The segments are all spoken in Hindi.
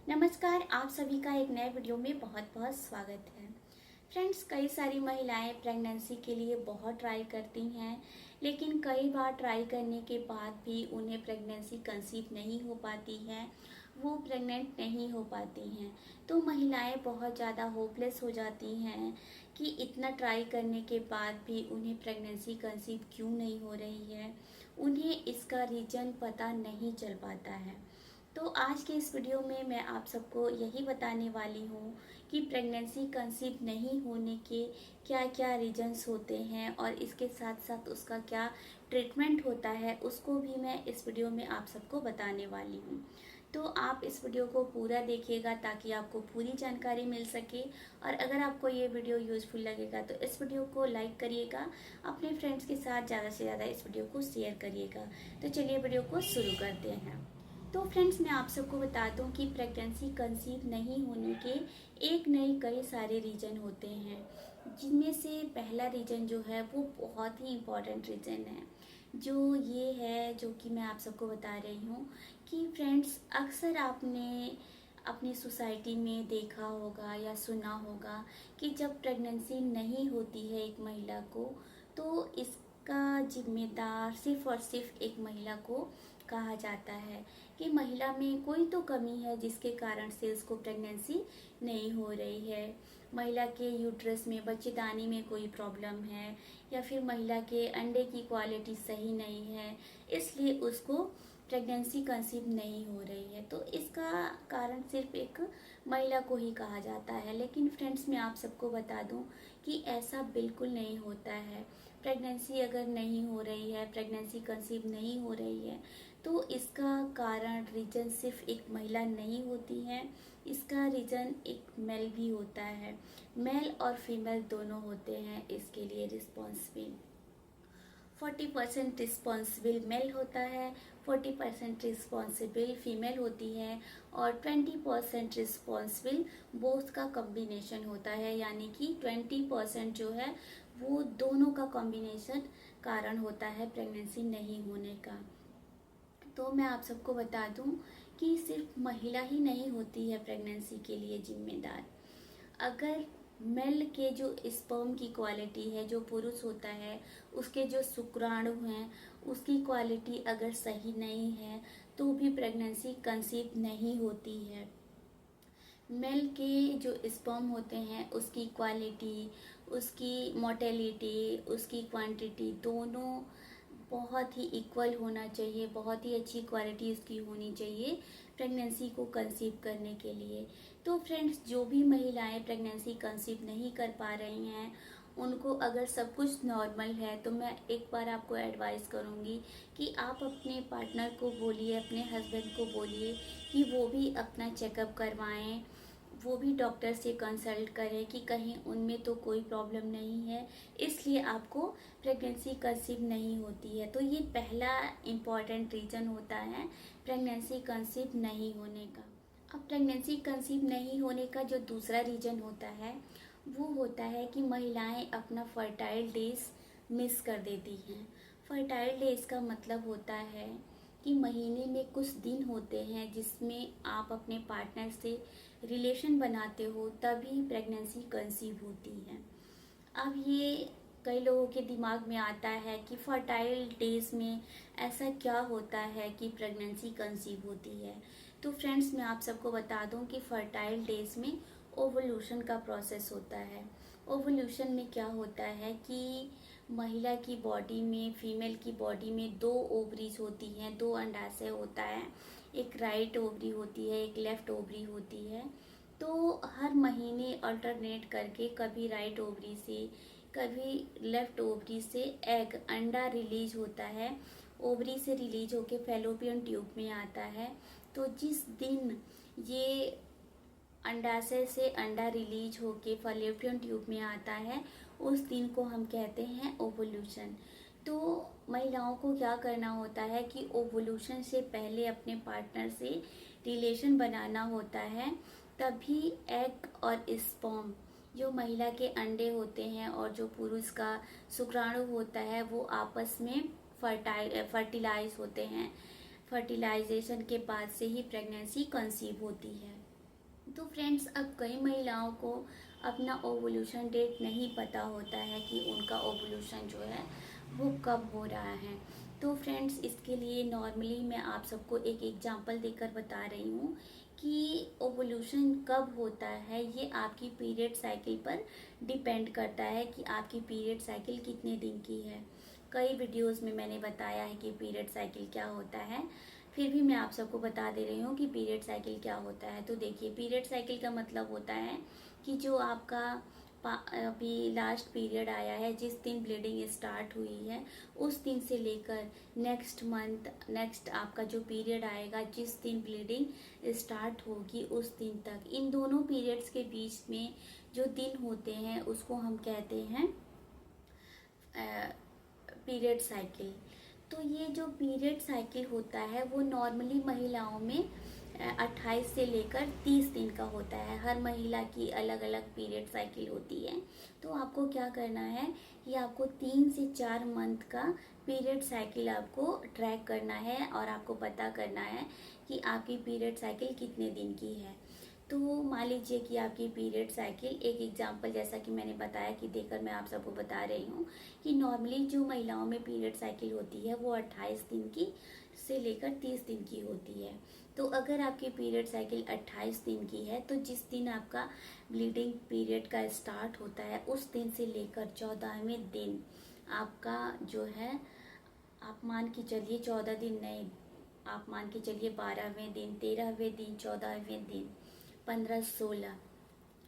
नमस्कार, आप सभी का एक नए वीडियो में बहुत बहुत स्वागत है। फ्रेंड्स, कई सारी महिलाएं प्रेगनेंसी के लिए बहुत ट्राई करती हैं, लेकिन कई बार ट्राई करने के बाद भी उन्हें प्रेगनेंसी कंसीव नहीं हो पाती है, वो प्रेग्नेंट नहीं हो पाती हैं। तो महिलाएं बहुत ज़्यादा होपलेस हो जाती हैं कि इतना ट्राई करने के बाद भी उन्हें प्रेगनेंसी कंसीव क्यों नहीं हो रही है, उन्हें इसका रीज़न पता नहीं चल पाता है। तो आज के इस वीडियो में मैं आप सबको यही बताने वाली हूँ कि प्रेगनेंसी कंसीव नहीं होने के क्या क्या रीजंस होते हैं और इसके साथ साथ उसका क्या ट्रीटमेंट होता है, उसको भी मैं इस वीडियो में आप सबको बताने वाली हूँ। तो आप इस वीडियो को पूरा देखिएगा ताकि आपको पूरी जानकारी मिल सके। और अगर आपको ये वीडियो यूज़फुल लगेगा तो इस वीडियो को लाइक करिएगा, अपने फ्रेंड्स के साथ ज़्यादा से ज़्यादा इस वीडियो को शेयर करिएगा। तो चलिए वीडियो को शुरू करते हैं। तो फ्रेंड्स, मैं आप सबको बता दूं कि प्रेगनेंसी कंसीव नहीं होने के एक नहीं कई सारे रीज़न होते हैं, जिनमें से पहला रीज़न जो है वो बहुत ही इम्पॉर्टेंट रीज़न है, जो ये है जो कि मैं आप सबको बता रही हूँ कि फ्रेंड्स, अक्सर आपने अपनी सोसाइटी में देखा होगा या सुना होगा कि जब प्रेगनेंसी नहीं होती है एक महिला को, तो इसका जिम्मेदार सिर्फ और सिर्फ एक महिला को कहा जाता है कि महिला में कोई तो कमी है जिसके कारण से उसको प्रेगनेंसी नहीं हो रही है। महिला के यूट्रस में बच्चेदानी में कोई प्रॉब्लम है, या फिर महिला के अंडे की क्वालिटी सही नहीं है, इसलिए उसको प्रेगनेंसी कंसीव नहीं हो रही है। तो इसका कारण सिर्फ एक महिला को ही कहा जाता है। लेकिन फ्रेंड्स, मैं आप सबको बता दूं कि ऐसा बिल्कुल नहीं होता है। प्रेगनेंसी अगर नहीं हो रही है, प्रेगनेंसी कंसीव नहीं हो रही है, तो इसका कारण रीज़न सिर्फ एक महिला नहीं होती है, इसका रीज़न एक मेल भी होता है। मेल और फीमेल दोनों होते हैं इसके लिए रिस्पॉन्सिबल। 40% रिस्पॉन्सिबल मेल होता है, 40% रिस्पॉन्सिबल फीमेल होती है, और 20% रिस्पॉन्सिबल बोथ का कॉम्बिनेशन होता है। यानी कि 20% जो है वो दोनों का कॉम्बिनेशन कारण होता है प्रेगनेंसी नहीं होने का। तो मैं आप सबको बता दूं कि सिर्फ महिला ही नहीं होती है प्रेगनेंसी के लिए जिम्मेदार। अगर मेल के जो स्पर्म की क्वालिटी है, जो पुरुष होता है उसके जो शुक्राणु हैं उसकी क्वालिटी अगर सही नहीं है तो भी प्रेगनेंसी कंसीव नहीं होती है। मेल के जो स्पर्म होते हैं उसकी क्वालिटी, उसकी मोटेलिटी, उसकी क्वांटिटी दोनों बहुत ही इक्वल होना चाहिए, बहुत ही अच्छी क्वालिटी उसकी होनी चाहिए प्रेगनेंसी को कंसीव करने के लिए। तो फ्रेंड्स, जो भी महिलाएं प्रेगनेंसी कंसीव नहीं कर पा रही हैं, उनको अगर सब कुछ नॉर्मल है तो मैं एक बार आपको एडवाइस करूँगी कि आप अपने पार्टनर को बोलिए, अपने हस्बैंड को बोलिए कि वो भी अपना चेकअप करवाएं, वो भी डॉक्टर से कंसल्ट करें कि कहीं उनमें तो कोई प्रॉब्लम नहीं है, इसलिए आपको प्रेगनेंसी कंसीव नहीं होती है। तो ये पहला इम्पॉर्टेंट रीज़न होता है प्रेगनेंसी कंसीव नहीं होने का। अब प्रेगनेंसी कंसीव नहीं होने का जो दूसरा रीज़न होता है वो होता है कि महिलाएं अपना फर्टाइल डेज मिस कर देती हैं। फर्टाइल डेज का मतलब होता है कि महीने में कुछ दिन होते हैं जिसमें आप अपने पार्टनर से रिलेशन बनाते हो, तभी प्रेगनेंसी कंसीव होती है। अब ये कई लोगों के दिमाग में आता है कि फर्टाइल डेज में ऐसा क्या होता है कि प्रेगनेंसी कंसीव होती है। तो फ्रेंड्स, मैं आप सबको बता दूं कि फर्टाइल डेज में ओवल्यूशन का प्रोसेस होता है। ओवल्यूशन में क्या होता है कि महिला की बॉडी में, फीमेल की बॉडी में दो ओवरीज होती हैं, दो अंडाशय होता है। एक राइट ओवरी होती है, एक लेफ्ट ओवरी होती है। तो हर महीने अल्टरनेट करके कभी राइट ओवरी से कभी लेफ्ट ओवरी से एग, अंडा रिलीज होता है। ओवरी से रिलीज होके फैलोपियन ट्यूब में आता है। तो जिस दिन ये अंडाशय से अंडा रिलीज होके फैलोपियन ट्यूब में आता है, उस दिन को हम कहते हैं ओवुलेशन। तो महिलाओं को क्या करना होता है कि ओवुलेशन से पहले अपने पार्टनर से रिलेशन बनाना होता है, तभी एग और स्पर्म, जो महिला के अंडे होते हैं और जो पुरुष का शुक्राणु होता है, वो आपस में फर्टिलाइज होते हैं। फर्टिलाइजेशन के बाद से ही प्रेगनेंसी कंसीव होती है। तो फ्रेंड्स, अब कई महिलाओं को अपना ओवुलेशन डेट नहीं पता होता है कि उनका ओवुलेशन जो है वो कब हो रहा है। तो फ्रेंड्स, इसके लिए नॉर्मली मैं आप सबको एक एग्जांपल देकर बता रही हूँ कि ओवुलेशन कब होता है। ये आपकी पीरियड साइकिल पर डिपेंड करता है कि आपकी पीरियड साइकिल कितने दिन की है। कई वीडियोस में मैंने बताया है कि पीरियड साइकिल क्या होता है, फिर भी मैं आप सबको बता दे रही हूँ कि पीरियड साइकिल क्या होता है। तो देखिए, पीरियड साइकिल का मतलब होता है कि जो आपका अभी लास्ट पीरियड आया है, जिस दिन ब्लीडिंग स्टार्ट हुई है उस दिन से लेकर नेक्स्ट मंथ नेक्स्ट आपका जो पीरियड आएगा, जिस दिन ब्लीडिंग स्टार्ट होगी उस दिन तक, इन दोनों पीरियड्स के बीच में जो दिन होते हैं उसको हम कहते हैं पीरियड साइकिल। तो ये जो पीरियड साइकिल होता है वो नॉर्मली महिलाओं में 28 से लेकर 30 दिन का होता है। हर महिला की अलग अलग पीरियड साइकिल होती है। तो आपको क्या करना है कि आपको 3 से 4 मंथ का पीरियड साइकिल आपको ट्रैक करना है और आपको पता करना है कि आपकी पीरियड साइकिल कितने दिन की है। तो मान लीजिए कि आपकी पीरियड साइकिल, एक एग्जांपल जैसा कि मैंने बताया कि देकर मैं आप सबको बता रही हूँ कि नॉर्मली जो महिलाओं में पीरियड साइकिल होती है वो 28 दिन की से लेकर 30 दिन की होती है। तो अगर आपकी पीरियड साइकिल 28 दिन की है तो जिस दिन आपका ब्लीडिंग पीरियड का स्टार्ट होता है उस दिन से लेकर 14वें दिन आपका जो है, आप मान के चलिए 14 दिन नहीं, आप मान के चलिए 12वें दिन, 13वें दिन, 14वें दिन, 15, 16,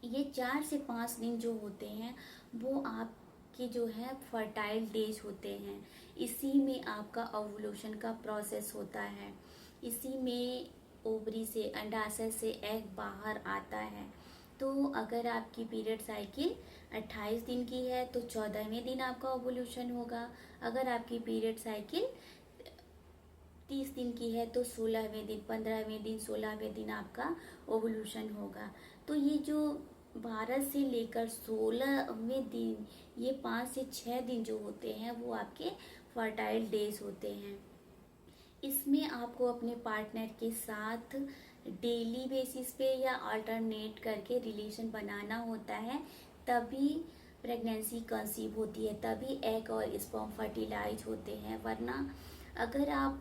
ये 4 से 5 दिन जो होते हैं वो आपके जो है फर्टाइल डेज होते हैं। इसी में आपका ओवुलेशन का प्रोसेस होता है। इसी में ओवरी से, अंडाशय से एग बाहर आता है। तो अगर आपकी पीरियड साइकिल 28 दिन की है तो 14वें दिन आपका ओवुलेशन होगा। अगर आपकी पीरियड साइकिल 30 दिन की है तो 16वें दिन, 15वें दिन, 16वें दिन आपका ओवुलेशन होगा। तो ये जो 12 से लेकर 16वें दिन, ये 5 से 6 दिन जो होते हैं वो आपके फर्टाइल डेज होते हैं। इसमें आपको अपने पार्टनर के साथ डेली बेसिस पे या अल्टरनेट करके रिलेशन बनाना होता है, तभी प्रेगनेंसी कंसीव होती है, तभी एग और स्पर्म फर्टिलाइज होते हैं। वरना अगर आप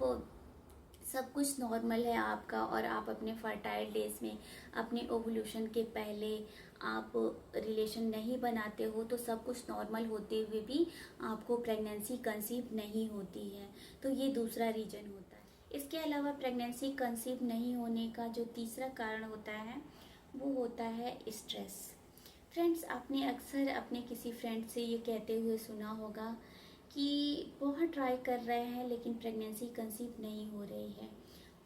सब कुछ नॉर्मल है आपका और आप अपने फर्टाइल डेज में अपने ओवुलेशन के पहले आप रिलेशन नहीं बनाते हो तो सब कुछ नॉर्मल होते हुए भी आपको प्रेगनेंसी कंसीव नहीं होती है। तो ये दूसरा रीजन होता है। इसके अलावा प्रेगनेंसी कंसीव नहीं होने का जो तीसरा कारण होता है वो होता है स्ट्रेस। फ्रेंड्स, आपने अक्सर अपने किसी फ्रेंड से ये कहते हुए सुना होगा कि बहुत ट्राई कर रहे हैं लेकिन प्रेगनेंसी कंसीव नहीं हो रही है।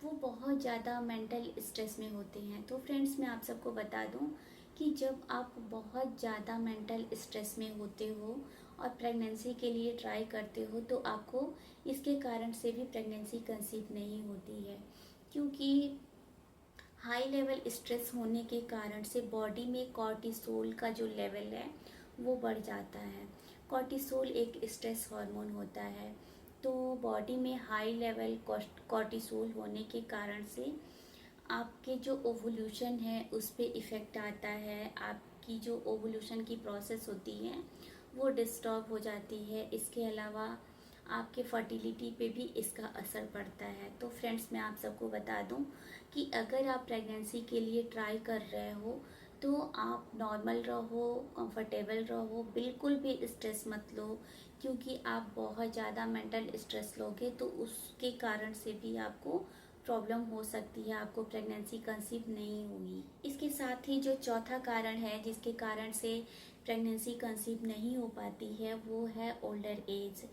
वो बहुत ज़्यादा मेंटल स्ट्रेस में होते हैं। तो फ्रेंड्स, मैं आप सबको बता दूं कि जब आप बहुत ज़्यादा मेंटल स्ट्रेस में होते हो और प्रेगनेंसी के लिए ट्राई करते हो तो आपको इसके कारण से भी प्रेगनेंसी कंसीव नहीं होती है, क्योंकि हाई लेवल स्ट्रेस होने के कारण से बॉडी में कॉर्टिसोल का जो लेवल है वो बढ़ जाता है। कॉर्टिसोल एक स्ट्रेस हार्मोन होता है। तो बॉडी में हाई लेवल कॉर्टिसोल होने के कारण से आपके जो ओवुलेशन है उस पर इफ़ेक्ट आता है। आपकी जो ओवुलेशन की प्रोसेस होती है वो डिस्टर्ब हो जाती है। इसके अलावा आपके फर्टिलिटी पे भी इसका असर पड़ता है। तो फ्रेंड्स, मैं आप सबको बता दूं कि अगर आप प्रेगनेंसी के लिए ट्राई कर रहे हो तो आप नॉर्मल रहो, कंफर्टेबल रहो, बिल्कुल भी स्ट्रेस मत लो, क्योंकि आप बहुत ज़्यादा मेंटल स्ट्रेस लोगे तो उसके कारण से भी आपको प्रॉब्लम हो सकती है, आपको प्रेगनेंसी कंसीव नहीं होगी। इसके साथ ही जो चौथा कारण है जिसके कारण से प्रेगनेंसी कंसीव नहीं हो पाती है वो है ओल्डर एज।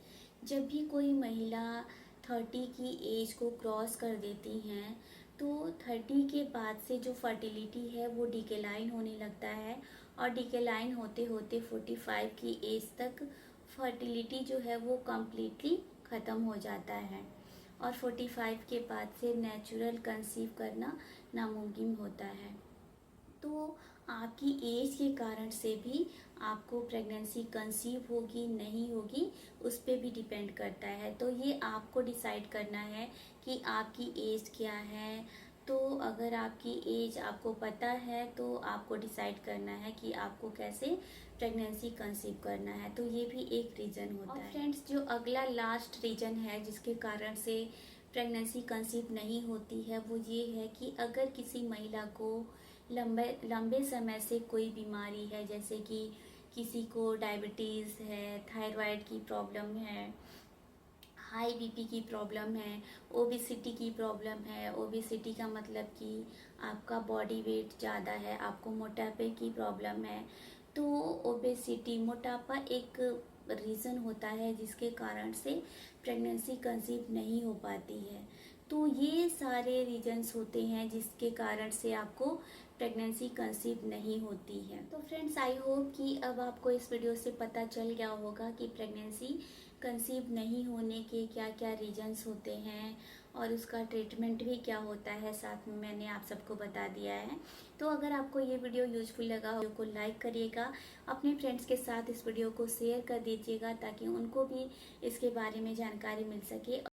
जब भी कोई महिला 30 की एज को क्रॉस कर देती हैं तो 30 के बाद से जो फर्टिलिटी है वो डिक्लाइन होने लगता है और डिक्लाइन होते होते 45 की एज तक फर्टिलिटी जो है वो कम्प्लीटली ख़त्म हो जाता है और 45 के बाद से नेचुरल कंसीव करना नामुमकिन होता है। तो आपकी एज के कारण से भी आपको प्रेगनेंसी कंसीव होगी नहीं होगी उस पर भी डिपेंड करता है। तो ये आपको डिसाइड करना है कि आपकी एज क्या है, तो अगर आपकी एज आपको पता है तो आपको डिसाइड करना है कि आपको कैसे प्रेगनेंसी कंसीव करना है, तो ये भी एक रीज़न होता है। फ्रेंड्स, जो अगला लास्ट रीज़न है जिसके कारण से प्रेगनेंसी कंसीव नहीं होती है वो ये है कि अगर किसी महिला को लंबे समय से कोई बीमारी है, जैसे कि किसी को डायबिटीज़ है, थायराइड की प्रॉब्लम है, हाई बीपी की प्रॉब्लम है, ओबेसिटी की प्रॉब्लम है। ओबेसिटी का मतलब कि आपका बॉडी वेट ज़्यादा है, आपको मोटापे की प्रॉब्लम है। तो ओबेसिटी, मोटापा एक रीज़न होता है जिसके कारण से प्रेगनेंसी कंसीव नहीं हो पाती है। तो ये सारे रीजंस होते हैं जिसके कारण से आपको प्रेगनेंसी कंसीव नहीं होती है। तो फ्रेंड्स, आई होप कि अब आपको इस वीडियो से पता चल गया होगा कि प्रेगनेंसी कंसीव नहीं होने के क्या क्या रीजंस होते हैं और उसका ट्रीटमेंट भी क्या होता है, साथ में मैंने आप सबको बता दिया है। तो अगर आपको ये वीडियो यूजफुल लगा वीडियो को लाइक करिएगा, अपने फ्रेंड्स के साथ इस वीडियो को शेयर कर दीजिएगा ताकि उनको भी इसके बारे में जानकारी मिल सके।